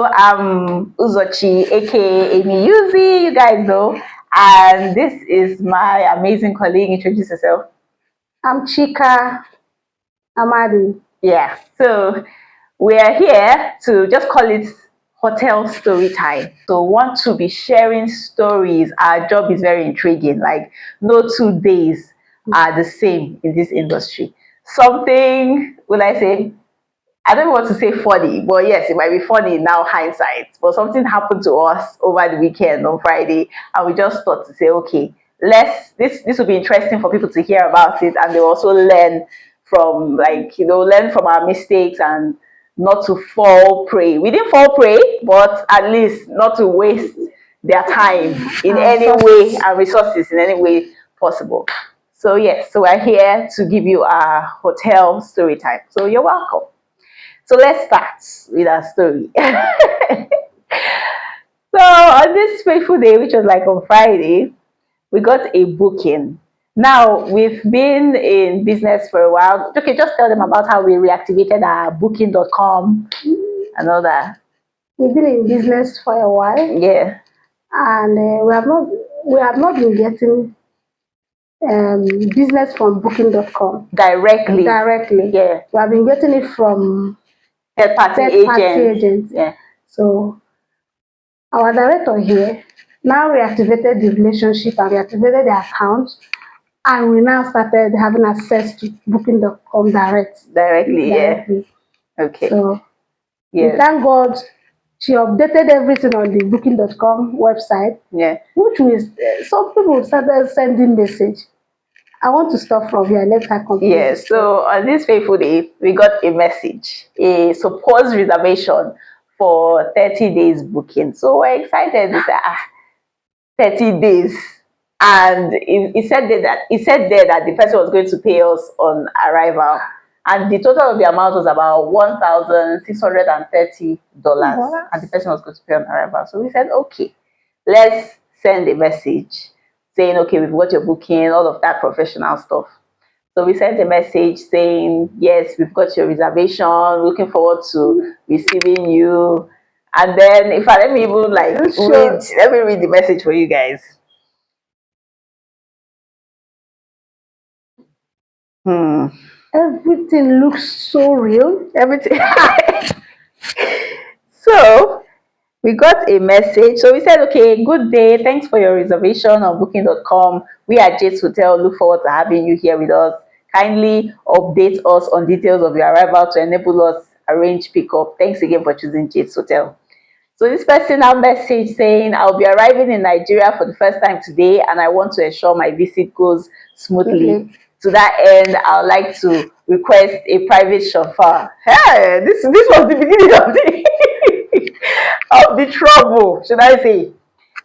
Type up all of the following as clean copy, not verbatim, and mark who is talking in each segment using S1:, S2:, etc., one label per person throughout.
S1: I'm Uzochi, aka Amy Yuzi, you guys know. And this is my amazing colleague. Introduce yourself.
S2: I'm Chika Amadi.
S1: Yeah, so we are here to just call it hotel story time. So want to be sharing stories. Our job is very intriguing. Like no 2 days are the same in this industry. Something, will I say, I don't want to say funny, but yes, it might be funny now hindsight. But something happened to us over the weekend on Friday, and we just thought to say, okay, this will be interesting for people to hear about it, and they also learn from learn from our mistakes and not to fall prey. We didn't fall prey, but at least not to waste their time in any way and resources in any way possible. So yes, so we're here to give you our hotel story time. So you're welcome. So let's start with our story. So on this fateful day, which was like on Friday, we got a booking. Now we've been in business for a while. Okay, just tell them about how we reactivated our booking.com and all that.
S2: We've been in business for a while,
S1: Yeah.
S2: and we have not been getting business from Booking.com
S1: Directly.
S2: directly.
S1: Yeah.
S2: We have been getting it from
S1: Third party agents. Yeah.
S2: So our director here now reactivated the relationship and reactivated the account, and we now started having access to Booking.com
S1: Directly. Okay.
S2: So we
S1: Yeah.
S2: thank God she updated everything on the Booking.com website,
S1: Yeah.
S2: which means some people started sending message. I want to stop from here. Let her complete.
S1: Yeah, so on this fateful day, we got a message, a supposed reservation for 30 days booking. So we're excited. We said, 30 days. And he said there that the person was going to pay us on arrival. And the total of the amount was about $1,630. And the person was going to pay on arrival. So we said, okay, let's send a message saying, okay, we've got your booking, all of that professional stuff. So we sent a message saying, yes, we've got your reservation, looking forward to receiving you. And then if I let me even let me read the message for you guys.
S2: Everything looks so real.
S1: Everything. So we got a message. So we said, okay, good day. Thanks for your reservation on booking.com. We at Jade's Hotel look forward to having you here with us. Kindly update us on details of your arrival to enable us arrange pickup. Thanks again for choosing Jade's Hotel. So this person now message saying, I'll be arriving in Nigeria for the first time today and I want to ensure my visit goes smoothly. To that end, I would like to request a private chauffeur. Hey, this was the beginning of the trouble, should I say.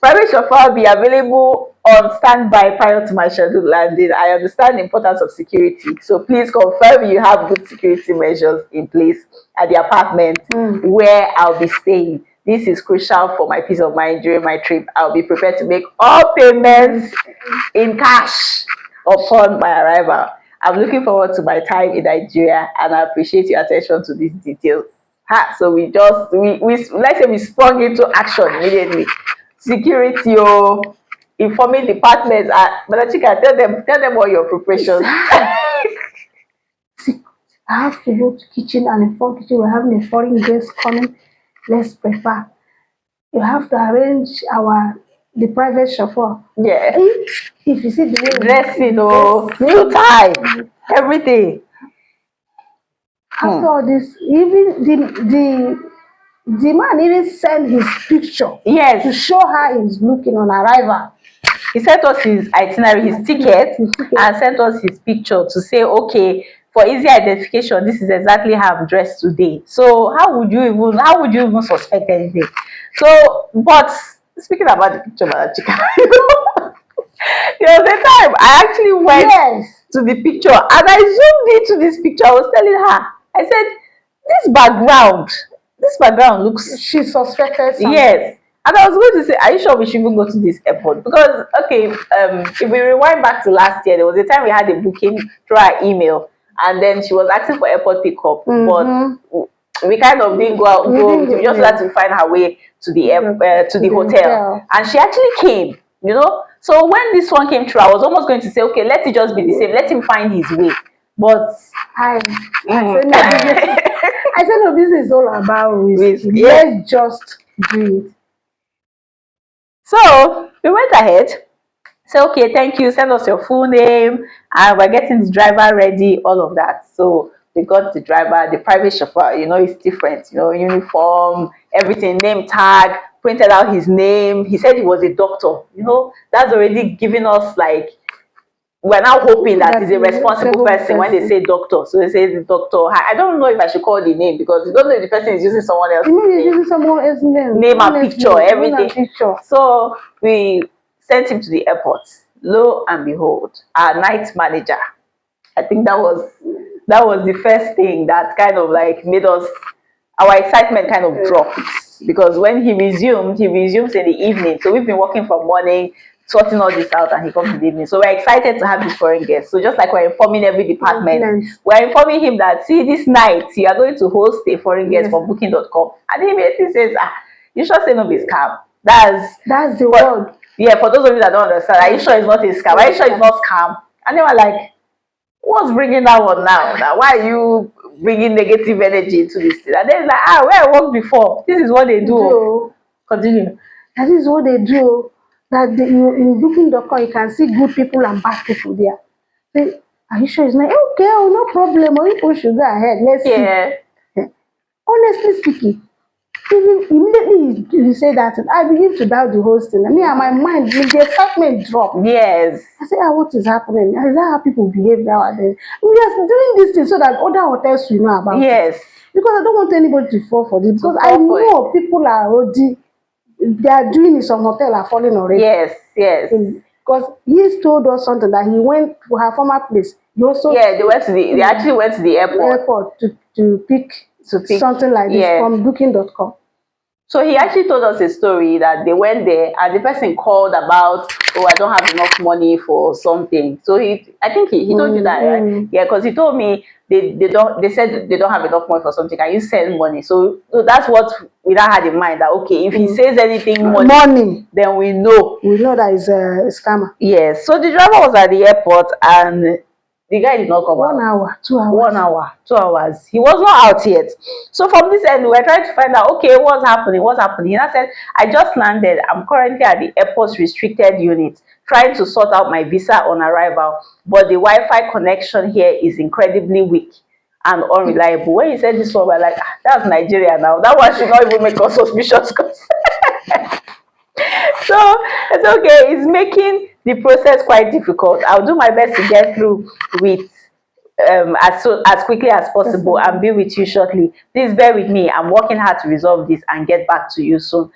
S1: Private chauffeur will be available on standby prior to my scheduled landing. I understand the importance of security, so please confirm you have good security measures in place at the apartment where I'll be staying. This is crucial for my peace of mind during my trip. I'll be prepared to make all payments in cash upon my arrival. I'm looking forward to my time in Nigeria and I appreciate your attention to these details. So we let's say we sprung into action immediately. Security, informing departments. But Chika, tell them all your preparations.
S2: I have to go to kitchen and inform kitchen we're having a foreign guest coming. Let's prepare. You have to arrange the private chauffeur.
S1: Yeah.
S2: If you see the way
S1: dressing, new tie, everything.
S2: After all this, even the man even sent his picture.
S1: Yes.
S2: To show how he's looking on arrival.
S1: He sent us his itinerary, his ticket, and sent us his picture to say, okay, for easy identification, this is exactly how I'm dressed today. So how would you even suspect anything? So, but speaking about the picture, Chika, there was a time I actually went to the picture and I zoomed into this picture. I was telling her, I said, this background looks.
S2: She suspected something.
S1: Yes. And I was going to say, are you sure we should even go to this airport? Because, okay, if we rewind back to last year, there was a time we had a booking through our email, and then she was asking for airport pickup, but we kind of didn't go out.
S2: We didn't
S1: We
S2: go,
S1: just
S2: yeah.
S1: had to find her way to the to the
S2: the
S1: hotel,
S2: hotel.
S1: and she actually came. So when this one came through, I was almost going to say, okay, let it just be the same. Let him find his way. But
S2: I said no. Business. I said no. Business is all about risk.
S1: Yeah.
S2: Let's just do it.
S1: So we went ahead. Say, okay, thank you. Send us your full name, and we're getting the driver ready. All of that. So we got the driver, the private chauffeur. It's different. Uniform, everything, name tag, printed out his name. He said he was a doctor. That's already giving us like, we're now hoping that he's a responsible person when they say doctor. So they say the doctor. I don't know if I should call the name, because you don't know if the person is using someone else's name.
S2: Using someone else's
S1: Name and picture, everything. So we sent him to the airport. Lo and behold, our night manager. I think that was the first thing that kind of like made us, our excitement kind of dropped, because when he resumes in the evening. So we've been working from morning, sorting all this out, and he comes in the evening. So we're excited to have this foreign guest. So just like we're informing every department, we're informing him that, see, this night you are going to host a foreign guest from booking.com. And he immediately says, you sure say no be scam? That's
S2: the word.
S1: Yeah, for those of you that don't understand, are you sure it's not a scam? Are you sure it's not scam? And they were like, what's bringing that one now? Why are you bringing negative energy into this thing? And then like, where I worked before, this is what they do. Continue.
S2: That is what they do. That in booking.com, you can see good people and bad people there. Say, are you sure it's not? Okay, no problem. Or people should go ahead. Let's see. Honestly speaking, immediately you say that, I begin to doubt the whole thing. And my mind, the excitement dropped.
S1: Yes.
S2: I say, what is happening? Is that how people behave nowadays? We are doing this thing so that other hotels will know about it. Because I don't want anybody to fall for this. Because I know people are already, they are doing it. Some hotel are falling already.
S1: Yes.
S2: Because he's told us something that he went to her former place. They
S1: actually went to the airport
S2: to pick something like this from booking.com.
S1: So he actually told us a story that they went there and the person called about, I don't have enough money for something. So I think he told you that, right? Yeah, because he told me they said they don't have enough money for something. Can you send money? So that's what we now had in mind, that okay, if he says anything money, then we know
S2: that is a scammer.
S1: Yes. So the driver was at the airport and the guy did not come out.
S2: 1 hour, 2 hours.
S1: 1 hour, 2 hours. He was not out yet. So from this end, we were trying to find out, okay, what's happening? And I said, I just landed. I'm currently at the airport's restricted unit, trying to sort out my visa on arrival. But the Wi-Fi connection here is incredibly weak and unreliable. When he said this one, we're like, that's Nigeria now. That one should not even make us suspicious. So it's okay. It's making the process quite difficult. I'll do my best to get through with as quickly as possible and be with you shortly. Please bear with me. I'm working hard to resolve this and get back to you soon.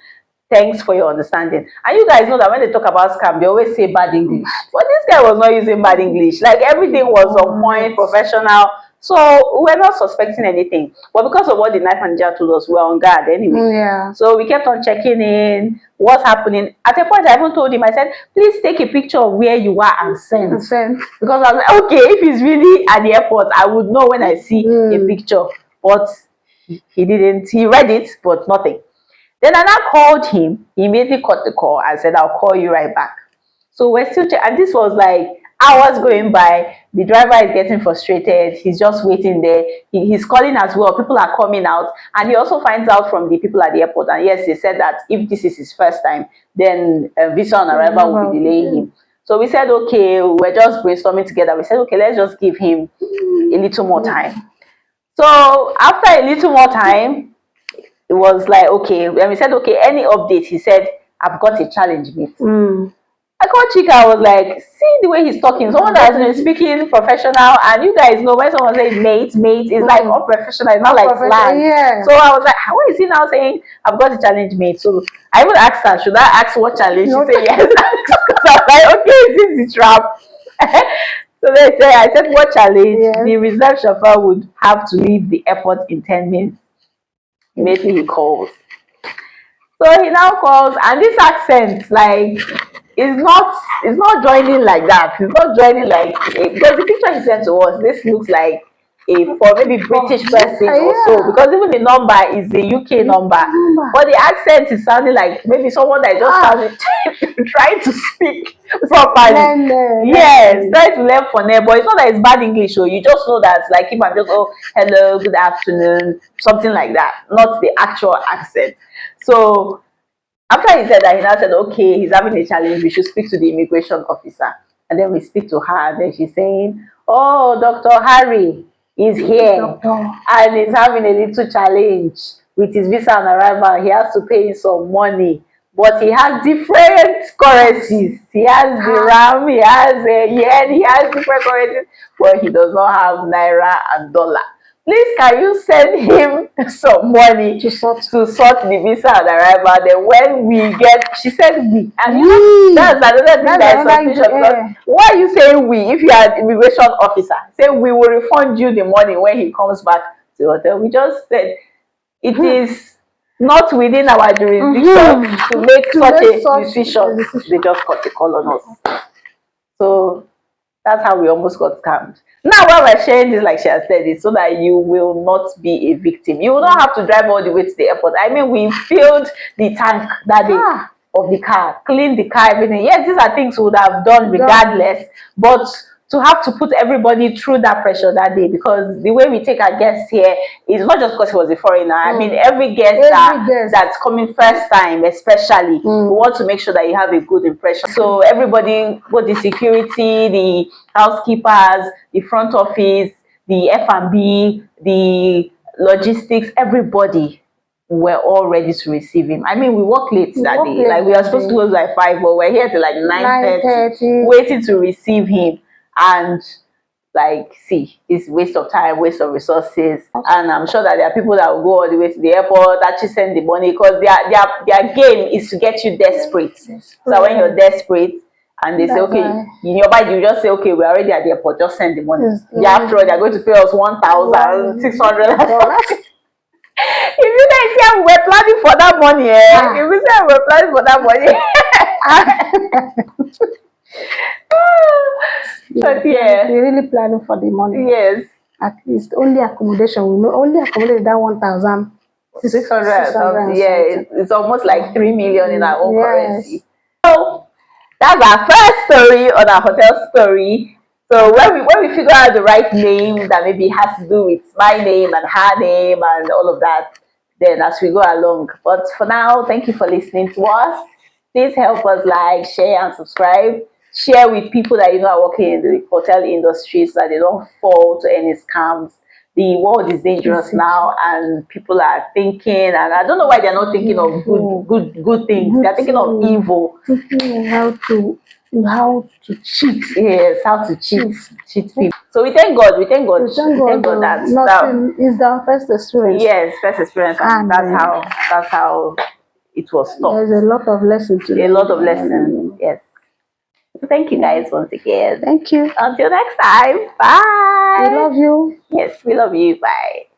S1: Thanks for your understanding. And you guys know that when they talk about scam, they always say bad English. But this guy was not using bad English. Like, everything was on point, professional. So we're not suspecting anything. But because of what the night manager told us, we're on guard anyway.
S2: Yeah.
S1: So we kept on checking in, what's happening. At a point, I even told him, I said, please take a picture of where you are and send. Because I was like, okay, if he's really at the airport, I would know when I see a picture. But he didn't. He read it, but nothing. Then I now called him. He immediately cut the call and said, I'll call you right back. So we're still checking. And this was like hours going by. The driver is getting frustrated. He's just waiting there. He's calling as well. People are coming out. And he also finds out from the people at the airport. And yes, they said that if this is his first time, then visa on arrival will be delaying him. So we said, okay, we're just brainstorming together. We said, okay, let's just give him a little more time. So after a little more time, it was like, okay. And we said, okay, any update? He said, I've got a challenge meet. I called Chika. I was like, see the way he's talking. Someone that has been speaking professional, and you guys know when someone says mate, it's like unprofessional. It's not like slang.
S2: Yeah.
S1: So I was like, what is he now saying? I've got a challenge mate. So I even asked her, should I ask what challenge? She said yes. So I was like, okay, this is a trap. So they say, I said, what challenge? Yes. The reserve chauffeur would have to leave the airport in 10 minutes. Immediately he calls. So he now calls, and this accent, like, it's not joining like that. It's not joining like, because the picture he sent to us, this looks like for maybe British person or so, because even the number is the UK number, but the accent is sounding like maybe someone that just started trying to speak properly. Yes, try to learn from there, but it's not that it's bad English, so you just know that, like, if I'm just, oh, hello, good afternoon, something like that, not the actual accent. So after he said that, he now said, okay, he's having a challenge, we should speak to the immigration officer. And then we speak to her, and then she's saying, oh, Dr. Harry is here, and he's having a little challenge with his visa on arrival. He has to pay some money, but he has different currencies. He has the ram, he has a yen, he has different currencies, but he does not have naira and dollar. Please, can you send him some money to sort the visa on arrival? Then when we get, she said we, and you know, that's another thing that is suspicious. Why are you saying we if you are an immigration officer? Say we will refund you the money when he comes back to the hotel. We just said it is not within our jurisdiction to make such a decision. They just cut the call on us. So that's how we almost got scammed. Now, why we're sharing this, like she has said, is so that you will not be a victim. You will not have to drive all the way to the airport. I mean, we filled the tank that day of the car, cleaned the car, everything. Yes, these are things we would have done regardless, but to have to put everybody through that pressure that day, because the way we take our guests here is not just because he was a foreigner. I mean, every guest that's coming first time, especially, we want to make sure that you have a good impression. So everybody, both the security, the housekeepers, the front office, the F&B, the logistics, everybody were all ready to receive him. I mean, we worked late that day. Like, we were supposed to close by 5, but we're here till like 9:30, waiting to receive him. And like, see, it's waste of time, waste of resources. And I'm sure that there are people that will go all the way to the airport, actually send the money, because their game is to get you desperate. So when you're desperate and they say, okay, in your mind, you just say, okay, we're already at the airport, just send the money. After all, they're going to pay us $1,600. If you guys say we're planning for that money, if you say we're planning for that money, but we're really planning for the money. Yes, at least only accommodation. We know only accommodate that 1,600. Yeah, it's almost like 3 million in our own currency. So that's our first story on our hotel story. So when we figure out the right name that maybe has to do with my name and her name and all of that, then as we go along. But for now, thank you for listening to us. Please help us like, share, and subscribe. Share with people that you know are working in the hotel industry so that they don't fall to any scams. The world is dangerous now, and people are thinking, and I don't know why they're not thinking of good things. They're thinking of evil. Thinking how to cheat. Yes, how to cheat people. So we thank God. We thank God that nothing is our first experience. Yes, first experience, and that's how it was taught. There's a lot of lessons to learn. A lot of lessons. Yes. Thank you guys once again. Thank you. Until next time. Bye. We love you. Yes, we love you. Bye.